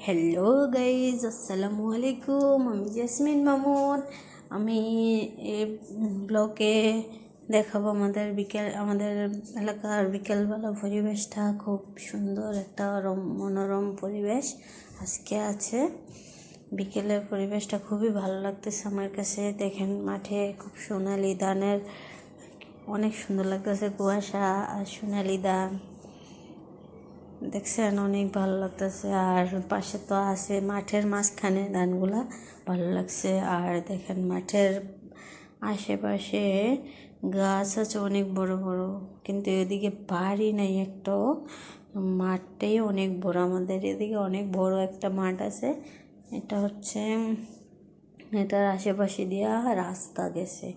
Hello guys, আসসালামু আলাইকুম। আমি জেসমিন মামুন। আমি এই ব্লগে দেখাবো আমাদের এলাকার বিকেলবেলা পরিবেশটা। খুব সুন্দর একটা মনোরম পরিবেশ আজকে আছে। বিকেলের পরিবেশটা খুবই ভালো লাগতেছে আমার কাছে। দেখেন মাঠে খুব সোনালি ধানের অনেক সুন্দর লাগতেছে, কুয়াশা আর সোনালি ধান দেখছেন, অনেক ভালো লাগতেছে। আর পাশে তো আছে মাঠের মাঝখানে ধানগুলা, ভালো লাগছে। আর দেখেন মাঠের আশেপাশে গাছ আছে অনেক বড় বড়, কিন্তু এদিকে বাড়ি নাই একটাও। মাঠটাই অনেক বড়, আমাদের এদিকে অনেক বড় একটা মাঠ আছে। এটার আশেপাশে দিয়া রাস্তা গেছে,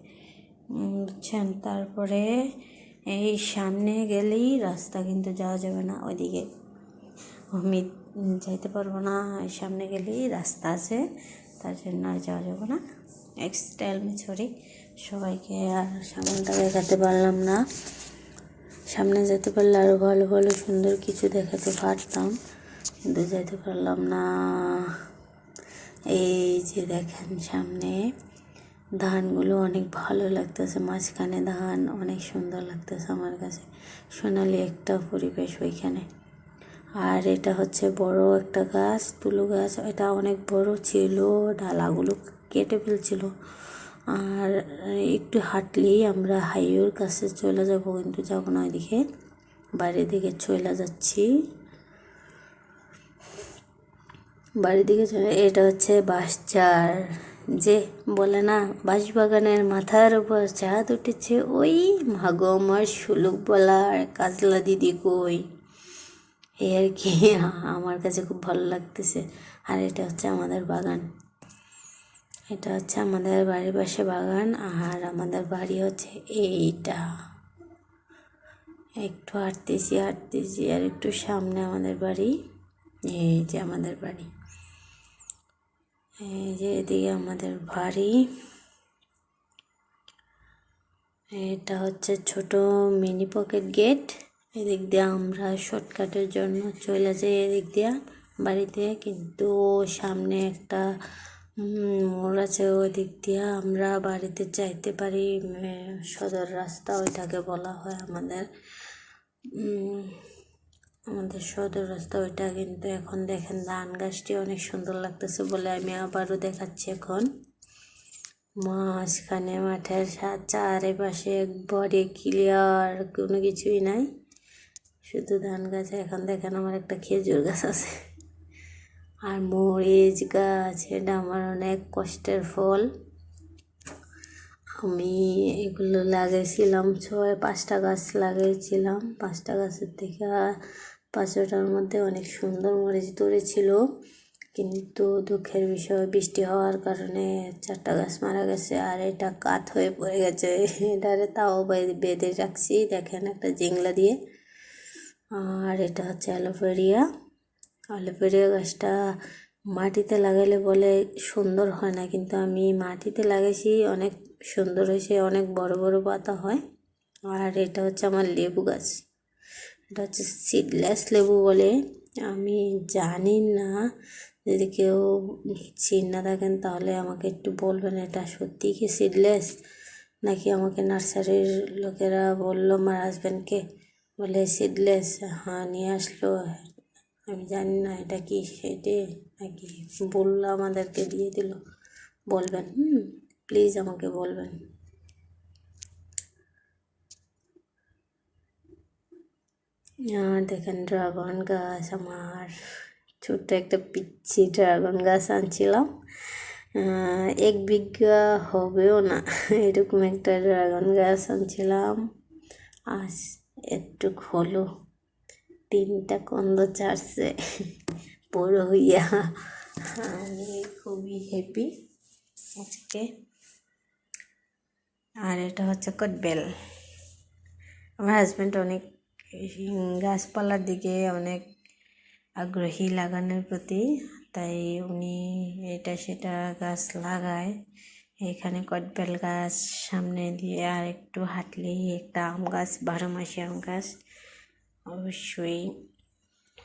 বুঝছেন। তারপরে এই সামনে গেলেই রাস্তা, কিন্তু যাওয়া যাবে না ওইদিকে, আমি যাইতে পারবো না। সামনে গেলেই রাস্তা আছে, তার জন্য আর যাওয়া যাবে না। সরি সবাইকে, আর সামনটা দেখাতে পারলাম না। সামনে যেতে পারলে আরও ভালো ভালো সুন্দর কিছু দেখাতে পারতাম, কিন্তু যেতে পারলাম না। এই যে দেখেন সামনে ধানগুলো অনেক ভালো লাগতেছে, মাঝখানে ধান অনেক সুন্দর লাগতেছে আমার কাছে। সোনালি একটা পরিবেশ ওইখানে। আর এটা হচ্ছে বড় একটা গাছ, তুলো গাছ। এটা অনেক বড় ছিল, ডালাগুলো কেটে ফেলছিল। আর একটু হাঁটলেই আমরা হাইওয়ের কাছে চলে যাব, কিন্তু যাবো না ওইদিকে, বাড়ির দিকে চলে যাচ্ছি। বাড়ির দিকে চলে, এটা হচ্ছে বাঁশঝাড়, যে বলে না বাঁশবাগানের মাথার উপর চাঁদ উঠেছে, ওই মাগো আমার সুলুক বলার কাজলা দিদি কই, এই আর কি। আমার কাছে খুব ভালো লাগতেছে। আর এটা হচ্ছে আমাদের বাগান, এটা হচ্ছে আমাদের বাড়ির পাশে বাগান। আর আমাদের বাড়ি হচ্ছে এইটা, একটু হাঁটতেছি আর একটু সামনে আমাদের বাড়ি। এই যে আমাদের বাড়ি, এই যে এদিকে আমাদের বাড়ি। এটা হচ্ছে ছোট মিনি পকেট গেট। এদিক দিয়ে আমরা শর্টকাটের জন্য চলে যাই এদিক দিয়ে বাড়িতে, কিন্তু সামনে একটা মোড় আছে, ওই দিক দিয়ে আমরা বাড়িতে যাইতে পারি। সদর রাস্তা ওইটাকে বলা হয় আমাদের সদর রাস্তা ওইটা। কিন্তু এখন দেখেন ধান গাছটি অনেক সুন্দর লাগতেছে বলে আমি আবারও দেখাচ্ছি। এখন মাঝখানে মাঠের চারিপাশে একবারে ক্লিয়ার, কোনো কিছুই নাই, শুধু ধান গাছ। এখন দেখেন আমার একটা খেজুর গাছ আছে আর মরিচ গাছ, এটা আমার অনেক কষ্টের ফল। আমি এগুলো লাগিয়েছিলাম, 5টা গাছ লাগিয়েছিলাম। 5টা গাছের থেকে 5টার মধ্যে অনেক সুন্দর মরিচ ধরেছিল, কিন্তু দুঃখের বিষয় বৃষ্টি হওয়ার কারণে 4টা গাছ মারা গেছে। আর এটা কাত হয়ে পড়ে গেছে, এটারে তাও বেঁধে রাখছি দেখেন একটা জিংলা দিয়ে। আর এটা হচ্ছে অ্যালোভেরিয়া গাছটা মাটিতে লাগালে বলে সুন্দর হয় না, কিন্তু আমি মাটিতে লাগাইছি, অনেক সুন্দর হয়েছে, অনেক বড় বড় পাতা হয়। আর এটা হচ্ছে আমার লেবু গাছ, এটা হচ্ছে সিডলেস লেবু বলে। আমি জানি না, যদি কেউ চিন্তা থাকেন তাহলে আমাকে একটু বলবেন এটা সত্যি কি সিডলেস, নাকি আমাকে নার্সারির লোকেরা বললো, আমার হাজব্যান্ডকে বলে সিডলেস, হ্যাঁ নিয়ে আসলো। আমি জানি না এটা কি সেটে নাকি বললো আমাদেরকে দিয়ে দিল। বলবেন, প্লিজ আমাকে বলবেন। আর দেখেন ড্রাগন গাছ, আমার ছোট্ট একটা পিচ্ছি ড্রাগন গাছ আনছিলাম, 1 বিঘা হবেও না এরকম একটা ড্রাগন গাছ আনছিলাম। আজ একটু হলো 3টা কন্দ চারছে বড় হইয়া। আমি খুবই হ্যাপি আজকে। আর এটা হচ্ছে কটবেল। আমার হাজব্যান্ড অনেক গাছপালার দিকে অনেক আগ্রহী লাগানোর প্রতি, তাই উনি এটা সেটা গাছ লাগায়। এখানে কটবেল গাছ, সামনে দিয়ে আর একটু হাঁটলেই একটা আম গাছ, 12 মাসি আম গাছ। অবশ্যই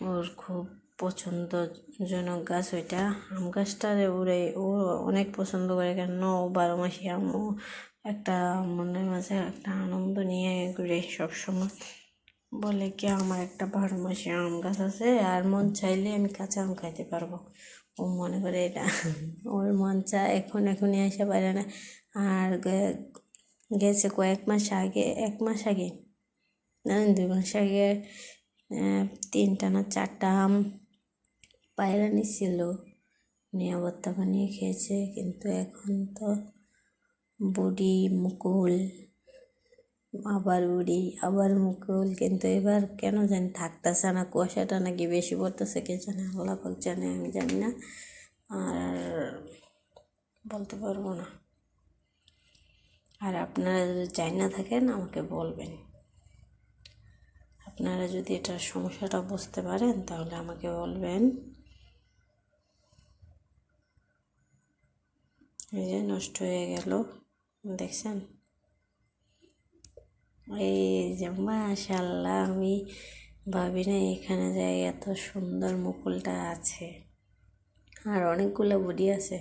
ওর খুব পছন্দজনক গাছ ওইটা। আম গাছটারে ও অনেক পছন্দ করে, কেন ও 12 মাসি আম, ও একটা মনের মাঝে একটা আনন্দ নিয়ে ঘুরে সবসময় বলে কি আমার একটা 12 মাসি আম গাছ আছে, আর মন চাইলে আমি কাঁচা আম খাইতে পারবো। ও মনে করে এটা ওর মন চায়, এখনই এসে পারে না। আর গেছে কয়েক মাস আগে, 1 মাস আগে না 2 মাস আগে 3টা না 4টা আম পায়রা নিছিল, নিয়ে ভর্তা বানিয়ে খেয়েছে। কিন্তু এখন তো বুড়ি মুকুল, আবার বুড়ি আবার মুকুল, কিন্তু এবার কেন জানি থাকতেছে না, কুয়াশাটা নাকি বেশি পড়তেছে, কে জানে, আল্লাহ পাক জানে, আমি জানি না, আর বলতে পারবো না। আর আপনারা যদি চাই না থাকেন আমাকে বলবেন, আপনারা যদি এটার সমস্যাটা বুঝতে পারেন তাহলে আমাকে বলবেন। এই যে নষ্ট হয়ে গেল, দেখছেন? এই যে মাশাআল্লাহ, আমি ভাবি না এখানে যাই এত সুন্দর মুকুলটা আছে, আর অনেকগুলো বুড়ি আছে,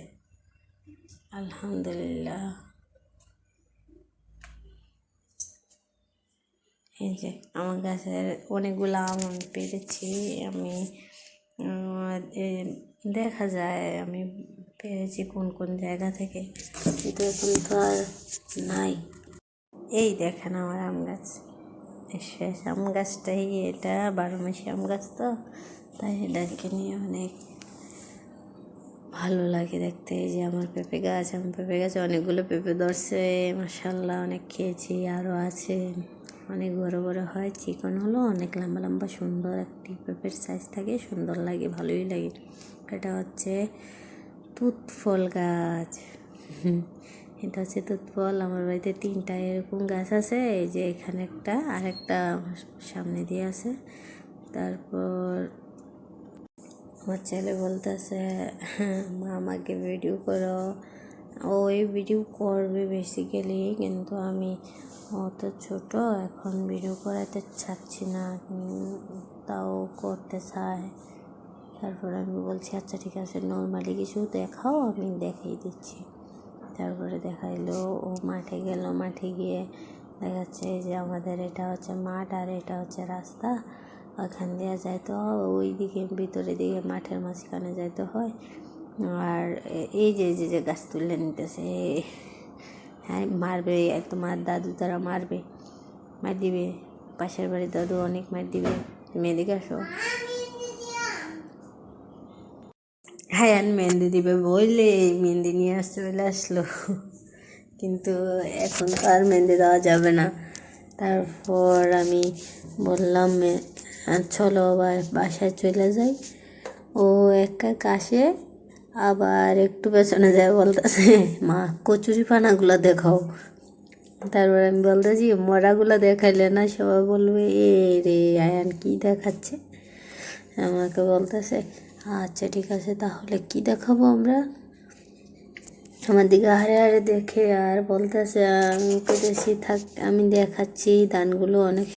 আলহামদুলিল্লাহ। এই যে আমার গাছের অনেকগুলো আম আমি পেরেছি, আমি দেখা যায় আমি পেরেছি কোন কোন জায়গা থেকে, কিন্তু এখন তো আর নাই। এই দেখেন আমার আম গাছ, শেষ আম গাছটাই এটা, 12 মাসি আম গাছ তো, তাই এটাকে নিয়ে অনেক ভালো লাগে দেখতে। এই যে আমার পেঁপে গাছে অনেকগুলো পেঁপে ধরছে, মাশাআল্লাহ, অনেক খেয়েছি, আরও আছে, অনেক বড় বড় হয়, চিকন হলো, অনেক লম্বা লম্বা সুন্দর একটি পেঁপের সাইজ থাকে, সুন্দর লাগে, ভালোই লাগে। এটা হচ্ছে তুত ফল গাছ, এটা হচ্ছে তুত ফল। আমার বাড়িতে 3টা এরকম গাছ আছে, এই যে এখানে একটা, আর একটা সামনে দিয়ে আছে। তারপর আমার ছেলে বলতেছে মা আমাকে ভিডিও করো, ওই ভিডিও করবে বেসিক্যালি, কিন্তু আমি অত ছোট এখন ভিডিও করাতে চাচ্ছি না, তাও করতে চায়। তারপর আমি বলছি আচ্ছা ঠিক আছে, নর্মালি কিছু দেখাও, আমি দেখিয়ে দিচ্ছি। তারপরে দেখাইলো, ও মাঠে গেল, মাঠে গিয়ে দেখাচ্ছে যে আমাদের এটা হচ্ছে মাঠ, আর এটা হচ্ছে রাস্তা, ওখান দিয়ে যাইতে হয়, ওই দিকে ভিতরের দিকে মাঠের মাঝখানে যাইতে হয়। আর এই যে যে যে গাছ তুলে নিতেছে, হ্যাঁ মারবে, তোমার দাদু তারা মারবে, মার দিবে, পাশের বাড়ির দাদু অনেক মার দিবে, তুমি এদিকে আসো। হ্যাঁ মেহেন্দি দিবে বললে মেহেন্দি নিয়ে চলে আসলো, কিন্তু এখন তো আর মেহেন্দি দেওয়া যাবে না। তারপর আমি বললাম চলো বাসায় চলে যাই। ও একা কাশে, আবার একটু পেছনে যায় বলতেছে মা কচুরি পানাগুলো দেখাও। তারপর আমি বলতেছি মরাগুলো দেখাইলে না সবাই বলবে এ রে আয়ান কী দেখাচ্ছে। আমাকে বলতেছে আচ্ছা ঠিক আছে, তাহলে কি দেখাবো আমরা। আমার দিকে হারে হারে দেখে আর বলতেছে আমি পেরেছি, থাক আমি দেখাচ্ছি, ধানগুলো অনেক